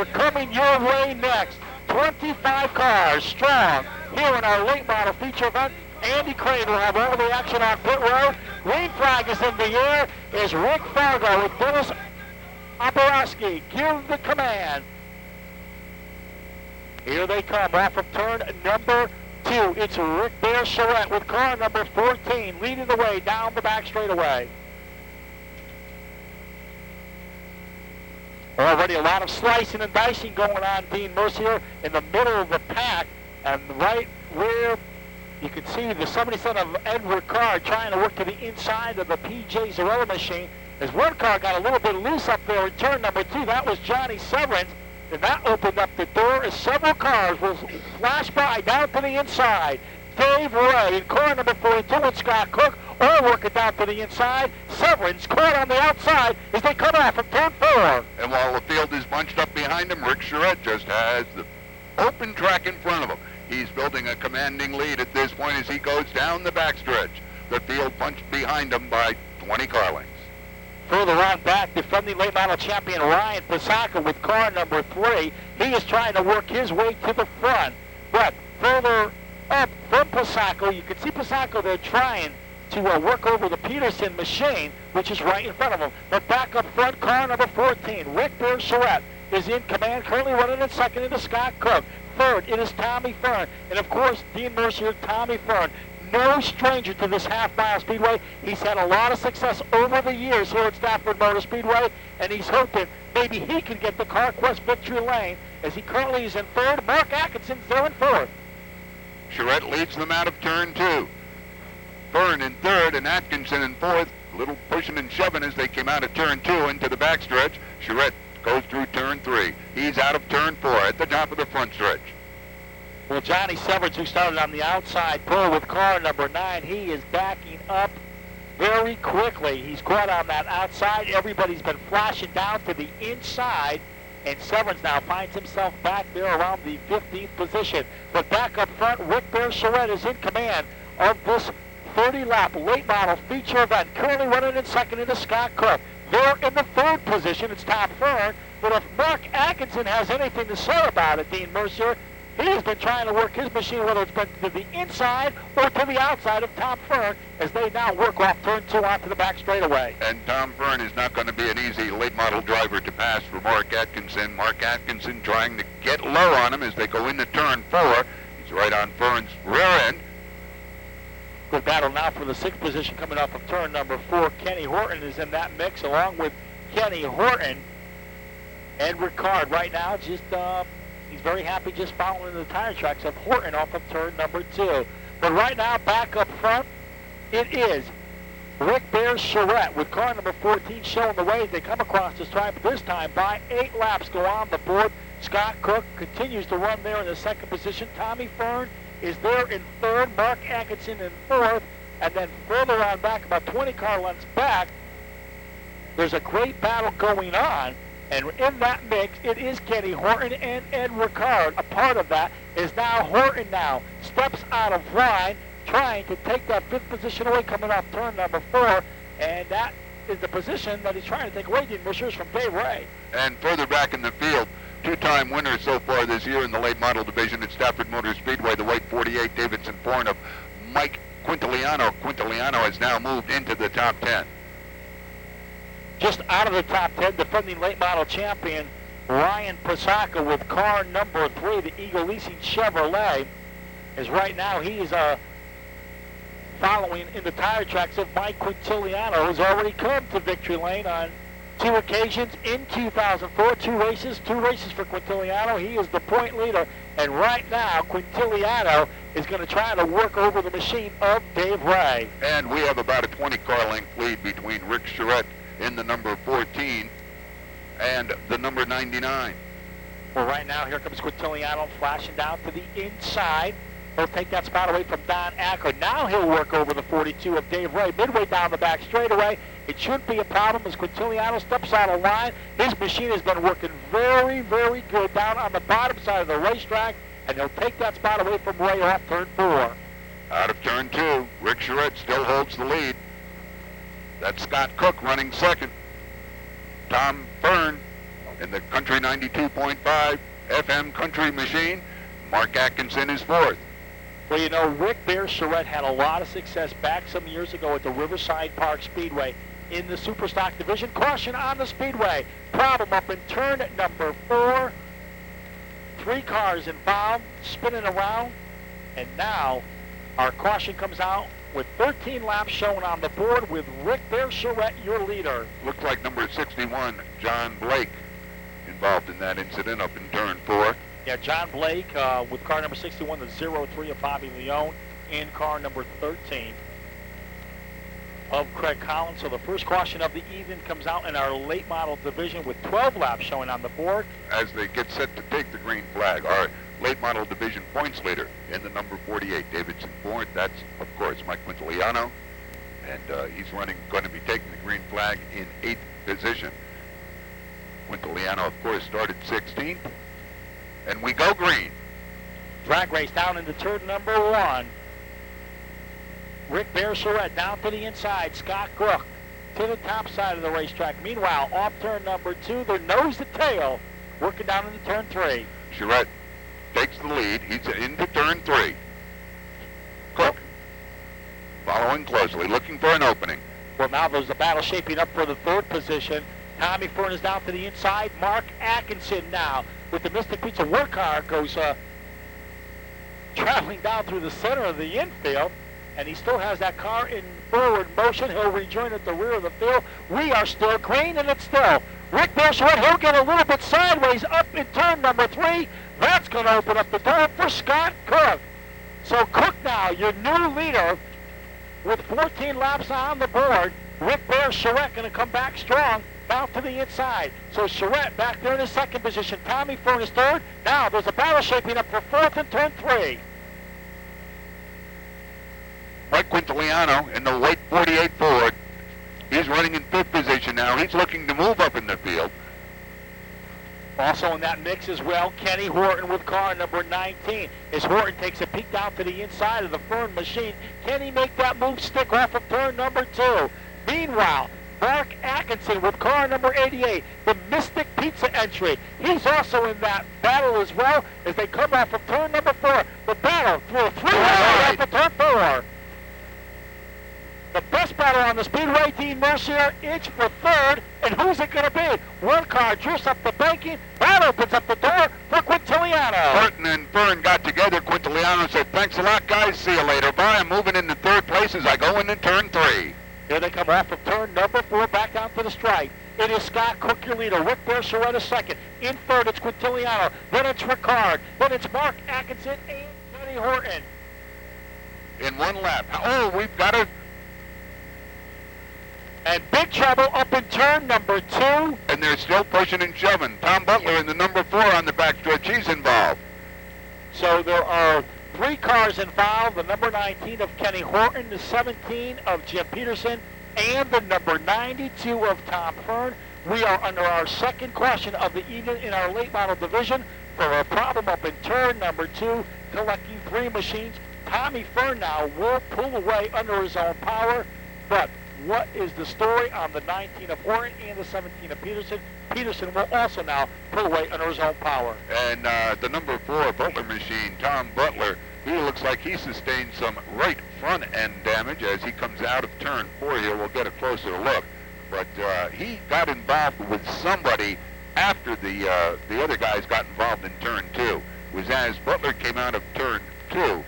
Mercier coming your way next. 25 cars strong here in our late model feature event. Andy Crane will have all the action on pit road. Green flag is in the air. Is Rick Fargo with Dennis Oborowski. Give the command. Here they come off of turn number 2. It's Rick Bear Charette with car number 14 leading the way down the back straightaway. Already a lot of slicing and dicing going on, Dean Mercier, in the middle of the pack, and right where you can see the 77 of Edward Carr trying to work to the inside of the PJ Zarella machine. As one car got a little bit loose up there in turn number 2, that was Johnny Severance, and that opened up the door as several cars will flash by down to the inside. Dave Ray in car number 42 and Scott Cook all working down to the inside. Severance caught on the outside as they come out from turn 4. And while the field is bunched up behind him, Rick Charette just has the open track in front of him. He's building a commanding lead at this point as he goes down the backstretch. The field bunched behind him by 20 car lengths. Further on back, defending late model champion Ryan Pasaka with car number 3. He is trying to work his way to the front. But further up from Pasaka, you can see Pasaka there trying to work over the Peterson machine, which is right in front of him. But back up front, car number 14, Rick Bear Charette is in command, currently running in second into Scott Cook. Third, it is Tommy Fern. And of course, Dean Mercier, Tommy Fern. No stranger to this half-mile speedway. He's had a lot of success over the years here at Stafford Motor Speedway, and he's hoping maybe he can get the CarQuest victory lane, as he currently is in third. Mark Atkinson's there in fourth. Charette leads them out of turn 2. Fern in third and Atkinson in fourth. A little pushing and shoving as they came out of turn 2 into the backstretch. Charette goes through turn 3. He's out of turn 4 at the top of the front stretch. Well, Johnny Severance, who started on the outside pull with car number 9, he is backing up very quickly. He's caught on that outside. Everybody's been flashing down to the inside, and Severance now finds himself back there around the 15th position. But back up front, Rick Bear Charette is in command of this 30-lap late model feature event, currently running in second into Scott Cook. There in the third position, it's Tom Fern. But if Mark Atkinson has anything to say about it, Dean Mercier, he has been trying to work his machine, whether it's been to the inside or to the outside of Tom Fern, as they now work off turn 2 onto the back straightaway. And Tom Fern is not going to be an easy late model driver to pass for Mark Atkinson. Mark Atkinson trying to get low on him as they go into turn 4. He's right on Fern's rear end. Good battle now for the 6th position coming off of turn number 4. Kenny Horton is in that mix along with Kenny Horton. Edward Card right now just he's very happy just following the tire tracks of Horton off of turn number 2. But right now, back up front, it is Rick Bear Charette with car number 14 showing the way as they come across the stripe. This time by 8 laps go on the board. Scott Cook continues to run there in the 2nd position. Tommy Fern is there in 3rd. Mark Atkinson in 4th. And then further on back, about 20 car lengths back, there's a great battle going on. And in that mix, it is Kenny Horton and Edward Card. A part of that is now Horton now steps out of line, trying to take that 5th position away coming off turn number 4. And that is the position that he's trying to take away, Dean Mercier, from Dave Ray. And further back in the field, two-time winner so far this year in the late model division at Stafford Motor Speedway, the white 48 Davidson Foreign of Mike Quintiliano. Quintiliano has now moved into the top 10. Just out of the top 10, defending late model champion Ryan Pasaka with car number 3, the Eagle Leasing Chevrolet, is right now he is following in the tire tracks of Mike Quintiliano, who's already come to victory lane on 2 occasions in 2004. 2 races for Quintiliano. He is the point leader, and right now Quintiliano is going to try to work over the machine of Dave Ray. And we have about a 20 car length lead between Rick Charette in the number 14 and the number 99. Well, right now, here comes Quintiliano flashing down to the inside. He'll take that spot away from Don Acker. Now he'll work over the 42 of Dave Ray. Midway down the back straightaway. It shouldn't be a problem as Quintiliano steps out of line. His machine has been working very, very good down on the bottom side of the racetrack, and he'll take that spot away from Ray off turn 4. Out of turn 2, Rick Charette still holds the lead. That's Scott Cook running second. Tom Fern in the Country 92.5 FM Country Machine, Mark Atkinson is fourth. Well, you know, Rick Bear Charette had a lot of success back some years ago at the Riverside Park Speedway in the Superstock division. Caution on the Speedway. Problem up in turn at number 4. 3 cars involved, spinning around. And now our caution comes out with 13 laps shown on the board with Rick Bear Charette, your leader. Looks like number 61, John Blake, involved in that incident up in turn 4. Yeah, John Blake with car number 61, the 03 of Bobby Leone, and car number 13 of Craig Collins. So the first caution of the evening comes out in our late model division with 12 laps showing on the board. As they get set to take the green flag, our late model division points leader in the number 48, Davidson Ford. That's, of course, Mike Quintiliano, and he's going to be taking the green flag in 8th position. Quintiliano, of course, started 16th. And we go green. Drag race down into turn number 1. Rick Bear Charette down to the inside. Scott Crook to the top side of the racetrack. Meanwhile, off turn number 2, they're nose to tail, working down into turn 3. Charette takes the lead. He's into turn 3. Cook following closely, looking for an opening. Well, now there's a battle shaping up for the 3rd position. Tommy Fern is down to the inside. Mark Atkinson now with the Mystic Pizza work car goes traveling down through the center of the infield, and he still has that car in forward motion. He'll rejoin at the rear of the field. We are still green, and it's still Rick Bear Charette. He'll get a little bit sideways up in turn number 3. That's going to open up the door for Scott Cook. So Cook now, your new leader, with 14 laps on the board. Rick Bear Charette going to come back strong down to the inside. So Charette back there in his 2nd position. Tommy Fern is 3rd. Now there's a battle shaping up for 4th and turn 3. Mike Quintiliano in the white 48 Ford. He's running in 5th position now. He's looking to move up in the field. Also in that mix as well, Kenny Horton with car number 19. As Horton takes a peek down to the inside of the Fern machine, can he make that move stick off of turn number 2? Meanwhile, Mark Atkinson with car number 88, the Mystic Pizza entry. He's also in that battle as well as they come off of turn number 4. The battle through a 3-way off of turn 4. The best battle on the Speedway, Dean Mercier, inch for 3rd. And who's it going to be? One car drifts up the banking. That opens up the door for Quintiliano. Horton and Fern got together. Quintiliano said, thanks a lot, guys. See you later. Bye. I'm moving into 3rd place as I go into turn 3. Here they come off of turn number 4, back down to the stripe. It is Scott Cook, your leader. Rick Bear Charette is 2nd. In 3rd, it's Quintiliano. Then it's Ricard. Then it's Mark Atkinson and Kenny Horton. In 1 lap. Oh, we've got a... And big trouble up in turn number 2. And they're still pushing and shoving. Tom Butler in the number 4 on the backstretch. He's involved. So there are 3 cars involved. The number 19 of Kenny Horton, the 17 of Jim Peterson, and the number 92 of Tom Fern. We are under our 2nd caution of the evening in our late model division for a problem up in turn number 2, collecting 3 machines. Tommy Fern now will pull away under his own power, but what is the story on the 19 of Horton and the 17 of Peterson? Peterson will also now pull away under his own power. And the number 4 Butler machine, Tom Butler, he looks like he sustained some right front end damage as he comes out of turn 4 here. We'll get a closer look. But he got involved with somebody after the other guys got involved in turn 2. It was as Butler came out of turn 2. Looked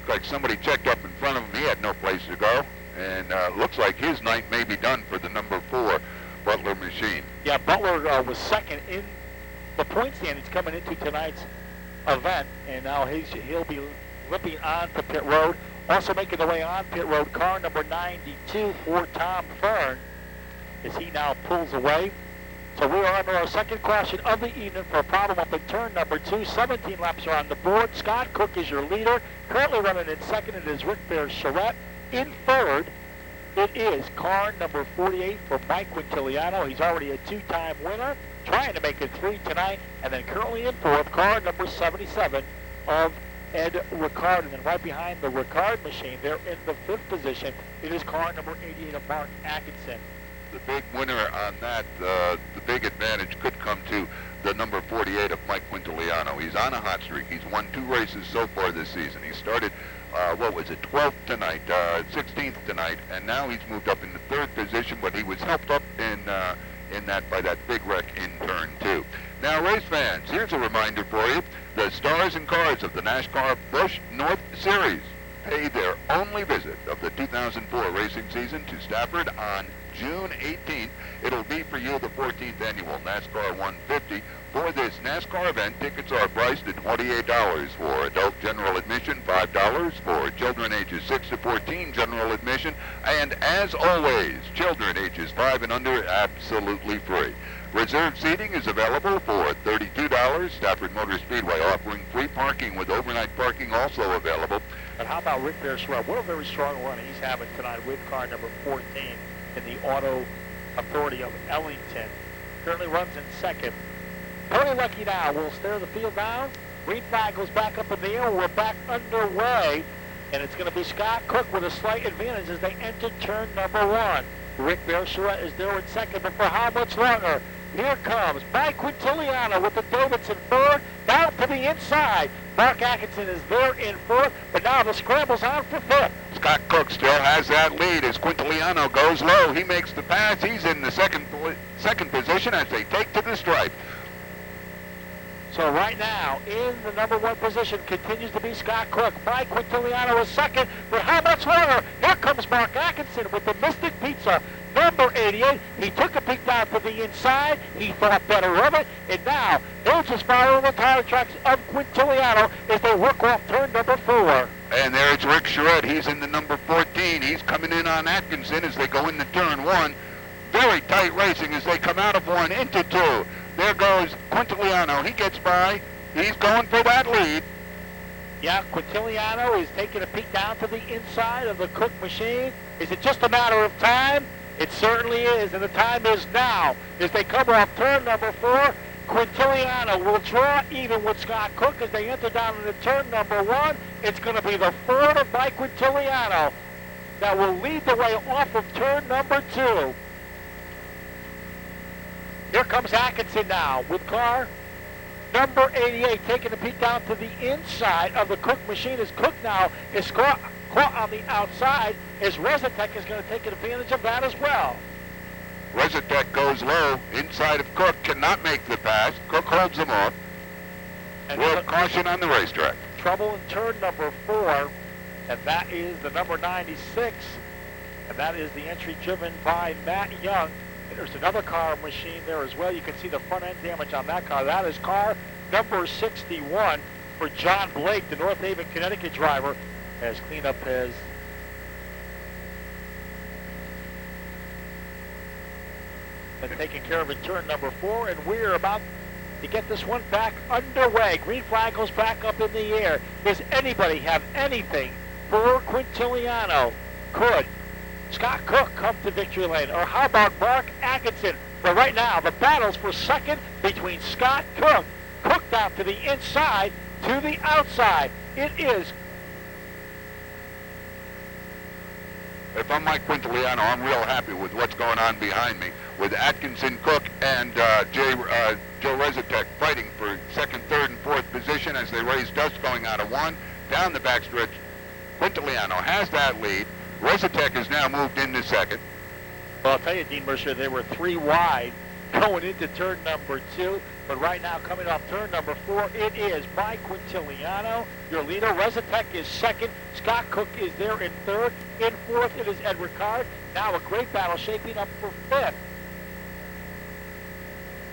like somebody checked up in front of him. He had no place to go. And looks like his night may be done for the number 4 Butler machine. Yeah, Butler was 2nd in the point standings coming into tonight's event, and now he'll be limping on to pit road. Also making the way on pit road, car number 92 for Tom Fern, as he now pulls away. So we are under our 2nd caution of the evening for a problem up in turn number 2. 17 laps are on the board. Scott Cook is your leader. Currently running in 2nd, it is Rick Bear Charette. In 3rd, it is car number 48 for Mike Quintiliano. He's already a 2-time winner, trying to make it 3 tonight. And then currently in 4th, car number 77 of Ed Ricard. And then right behind the Ricard machine, they're in the 5th position. It is car number 88 of Mark Atkinson. The big winner on that, the big advantage could come to He's on a hot streak. He's won 2 races so far this season. He started, 12th tonight, 16th tonight, and now he's moved up into 3rd position, but he was helped up in that by that big wreck in turn 2. Now, race fans, here's a reminder for you. The stars and cars of the NASCAR Busch North Series pay their only visit of the 2004 racing season to Stafford on June 18th. It'll be for you the 14th annual NASCAR 150. For this NASCAR event, tickets are priced at $28 for adult general admission, $5 for children ages 6 to 14 general admission, and as always, children ages 5 and under absolutely free. Reserved seating is available for $32. Stafford Motor Speedway offering free parking with overnight parking also available. And how about Rick Bearswell? What a very strong run he's having tonight with car number 14 in the Auto Authority of Ellington. Currently runs in 2nd. Tony Lucky now will stare the field down. Green flag goes back up in the air. We're back underway. And it's going to be Scott Cook with a slight advantage as they enter turn number 1. Rick Bearswell is there in 2nd, but for how much longer? Here comes Mike Quintiliano with the Davidson 3rd, down to the inside. Mark Atkinson is there in 4th, but now the scramble's on for 5th. Scott Cook still has that lead as Quintiliano goes low. He makes the pass. He's in the second position as they take to the stripe. So right now, in the number 1 position continues to be Scott Cook. Mike Quintiliano is 2nd, but how much longer? Here comes Mark Atkinson with the Mystic Pizza, number 88. He took a peek down to the inside. He thought better of it. And now, he'll just follow the tire tracks of Quintiliano as they work off turn number 4. And there's Rick Charette. He's in the number 14. He's coming in on Atkinson as they go into turn 1. Very tight racing as they come out of 1 into 2. There goes Quintiliano. He gets by. He's going for that lead. Yeah, Quintiliano is taking a peek down to the inside of the Cook machine. Is it just a matter of time? It certainly is, and the time is now. As they come off turn number 4, Quintiliano will draw even with Scott Cook as they enter down into turn number 1. It's going to be the Ford of Mike Quintiliano that will lead the way off of turn number 2. Here comes Atkinson now with car number 88 taking a peek down to the inside of the Cook machine as Cook now is caught on the outside as Rezatek is going to take advantage of that as well. Rezatek goes low inside of Cook, cannot make the pass. Cook holds him off. And caution on the racetrack. Trouble in turn number 4, and that is the number 96, and that is the entry driven by Matt Young. There's another car machine there as well. You can see the front end damage on that car. That is car number 61 for John Blake, the North Haven, Connecticut driver, as cleanup has been taken care of in turn number 4, and we're about to get this one back underway. Green flag goes back up in the air. Does anybody have anything for Quintiliano? Could Scott Cook come to victory lane? Or how about Mark Atkinson? But right now, the battle's for 2nd between Scott Cook. Cook down to the inside, to the outside. It is. If I'm Mike Quintiliano, I'm real happy with what's going on behind me, with Atkinson, Cook, and Joe Rezatek fighting for 2nd, 3rd, and 4th position as they raise dust going out of 1. Down the backstretch, Quintiliano has that lead. Rezatek has now moved into 2nd. Well, I'll tell you, Dean Mercer, they were 3 wide going into turn number 2. But right now, coming off turn number 4, it is Mike Quintiliano, your leader. Rezatek is 2nd. Scott Cook is there in 3rd. In 4th, it is Ed Ricard. Now a great battle shaping up for 5th.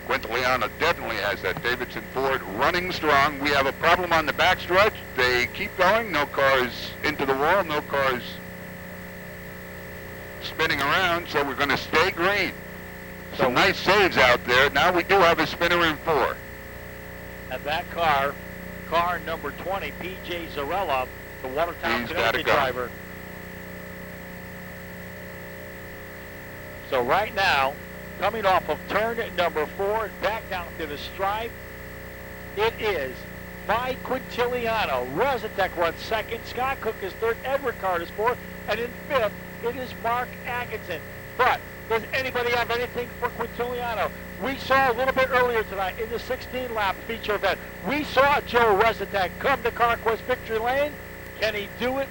Quintiliano definitely has that Davidson Ford running strong. We have a problem on the backstretch. They keep going. No cars into the wall. No cars spinning around, so we're going to stay green. Some nice saves out there. Now we do have a spinner in 4. And that car number 20, P.J. Zarella, the Watertown Connecticut driver. So right now, coming off of turn number 4 and back down to the stripe, it is Mike Quintiliano. Rezatek runs 2nd. Scott Cook is 3rd. Ed Ricard is 4th. And in 5th, it is Mark Atkinson. But does anybody have anything for Quintiliano? we saw a little bit earlier tonight in the 16-lap feature event. We saw Joe Resetek come to CarQuest victory lane. Can he do it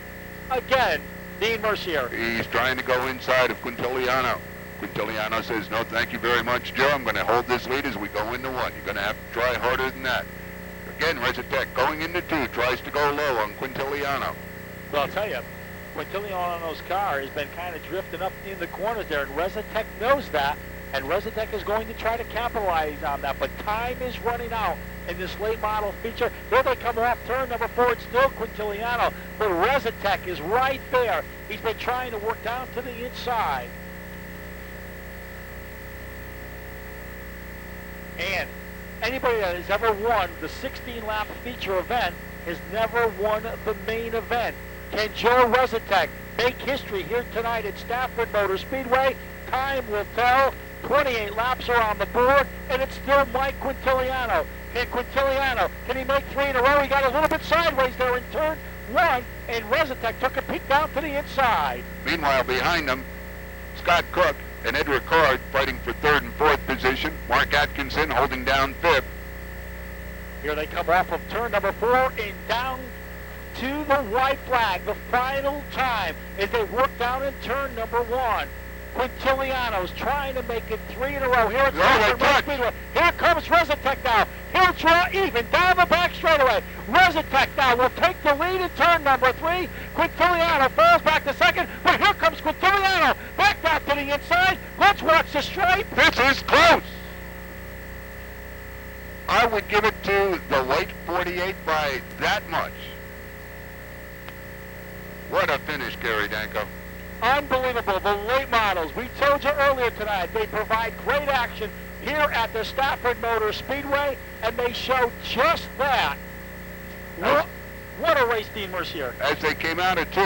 again? Dean Mercier. He's trying to go inside of Quintiliano. Quintiliano says, no, thank you very much, Joe. I'm going to hold this lead as we go into 1. You're going to have to try harder than that. Again, Resetek going into 2, tries to go low on Quintiliano. Well, I'll tell you, Quintiliano's car has been kind of drifting up in the corners there, and Resetek knows that, and Resetek is going to try to capitalize on that, but time is running out in this late model feature. Here they come off turn number 4. It's still Quintiliano, but Resetek is right there. He's been trying to work down to the inside. And anybody that has ever won the 16-lap feature event has never won the main event. Can Joe Resetek make history here tonight at Stafford Motor Speedway? Time will tell. 28 laps are on the board, and it's still Mike Quintiliano. Can he make 3 in a row? He got a little bit sideways there in turn 1, and Resetek took a peek down to the inside. Meanwhile, behind them, Scott Cook and Ed Ricard fighting for 3rd and 4th position. Mark Atkinson holding down 5th. Here they come off of turn number 4 and down to the white flag, the final time as they work down in turn number 1. Quintiliano's trying to make it 3 in a row. Here it's Speedway. Here comes Resetek now. He'll draw even down the back straightaway. Resetek now will take the lead in turn number 3. Quintiliano falls back to 2nd, but here comes Quintiliano back down to the inside. Let's watch the stripe. This is close. I would give it to the late 48 by that much. What a finish, Gary Danko. Unbelievable. The late models, we told you earlier tonight, they provide great action here at the Stafford Motor Speedway, and they show just that. What a race, Dean Mercier. As they came out of 2,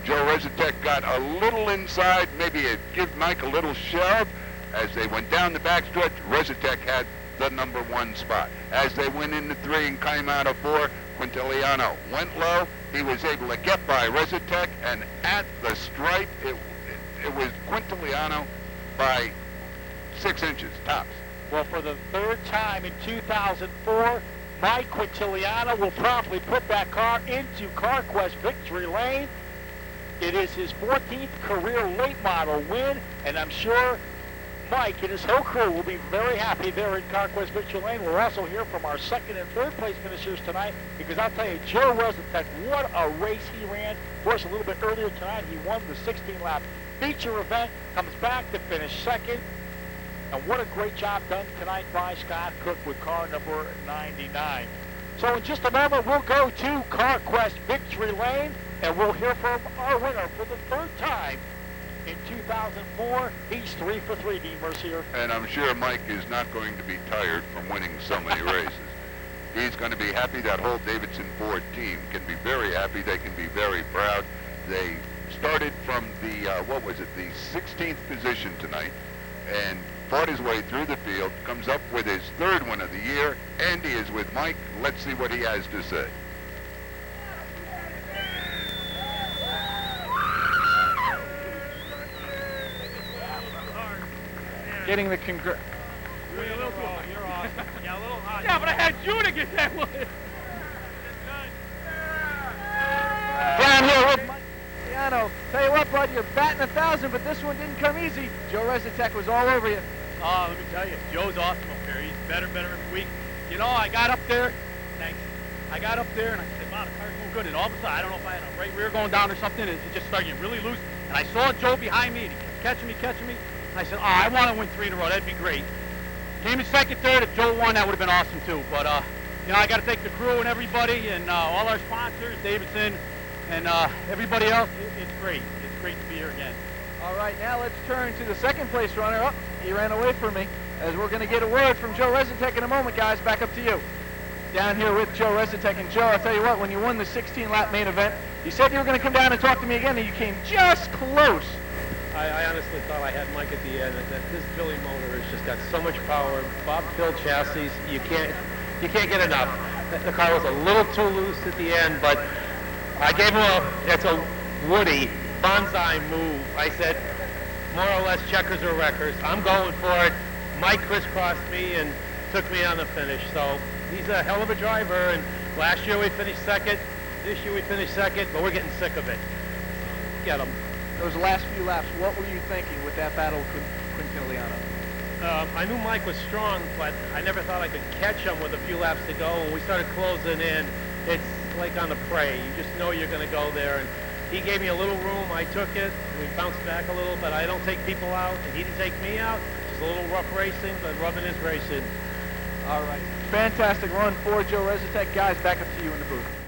Joe Resetek got a little inside, maybe it give Mike a little shove. As they went down the backstretch, Resetek had the number 1 spot. As they went into 3 and came out of 4, Quintiliano went low. He was able to get by Resetek, and at the stripe, it was Quintiliano by 6 inches, tops. Well, for the 3rd time in 2004, Mike Quintiliano will promptly put that car into CarQuest victory lane. It is his 14th career late model win, and I'm sure Mike and his whole crew will be very happy there in CarQuest victory lane. We're also here from our 2nd and 3rd place finishers tonight, because I'll tell you, Joe Resetek, what a race he ran. Of course, a little bit earlier tonight, he won the 16-lap feature event, comes back to finish 2nd. And what a great job done tonight by Scott Cook with car number 99. So in just a moment, we'll go to CarQuest victory lane, and we'll hear from our winner for the 3rd time in 2004. He's 3 for 3, Dean Mercier. And I'm sure Mike is not going to be tired from winning so many races. He's going to be happy. That whole Davidson Ford team can be very happy. They can be very proud. They started from the, the 16th position tonight, and fought his way through the field, comes up with his 3rd win of the year. Andy is with Mike. Let's see what he has to say. Getting the You're awesome. Yeah, a little hot. Yeah, but I had you to get that one. Down here with Mike. Quintiliano. Tell you what, bud, you're batting 1,000, but this one didn't come easy. Joe Resetek was all over you. Oh, let me tell you, Joe's awesome up here. He's better every week. You know, I got up there. Thanks. I got up there and I said, wow, the car's going good. And all of a sudden, I don't know if I had a right rear going down or something. It just started getting really loose. And I saw Joe behind me, and he kept catching me. And I said, oh, I want to win 3 in a row. That'd be great. Came in 2nd, 3rd. If Joe won, that would have been awesome too. But you know, I got to thank the crew and everybody and all our sponsors, Davidson, and everybody else. It's great. It's great to be here again. All right, now let's turn to the 2nd place runner. Oh, he ran away from me. As we're going to get a word from Joe Resetek in a moment, guys. Back up to you. Down here with Joe Resetek. And Joe, I'll tell you what, when you won the 16-lap main event, you said you were going to come down and talk to me again, and you came just close. I honestly thought I had Mike at the end. That this Philly motor has just got so much power. Bob filled chassis. You can't get enough. The car was a little too loose at the end, but I gave him it's a Woody bonsai move. I said, more or less checkers or wreckers. I'm going for it. Mike crisscrossed me and took me on the finish. So he's a hell of a driver, and last year we finished second. This year we finished second, but we're getting sick of it. Get him. Those last few laps, what were you thinking with that battle with Quintiliano? I knew Mike was strong, but I never thought I could catch him with a few laps to go. When we started closing in, it's like on the prey. You just know you're going to go there. And he gave me a little room. I took it. We bounced back a little, but I don't take people out, and he didn't take me out. Just a little rough racing, but rubbing is racing. All right. Fantastic run for Joe Resetech. Guys, back up to you in the booth.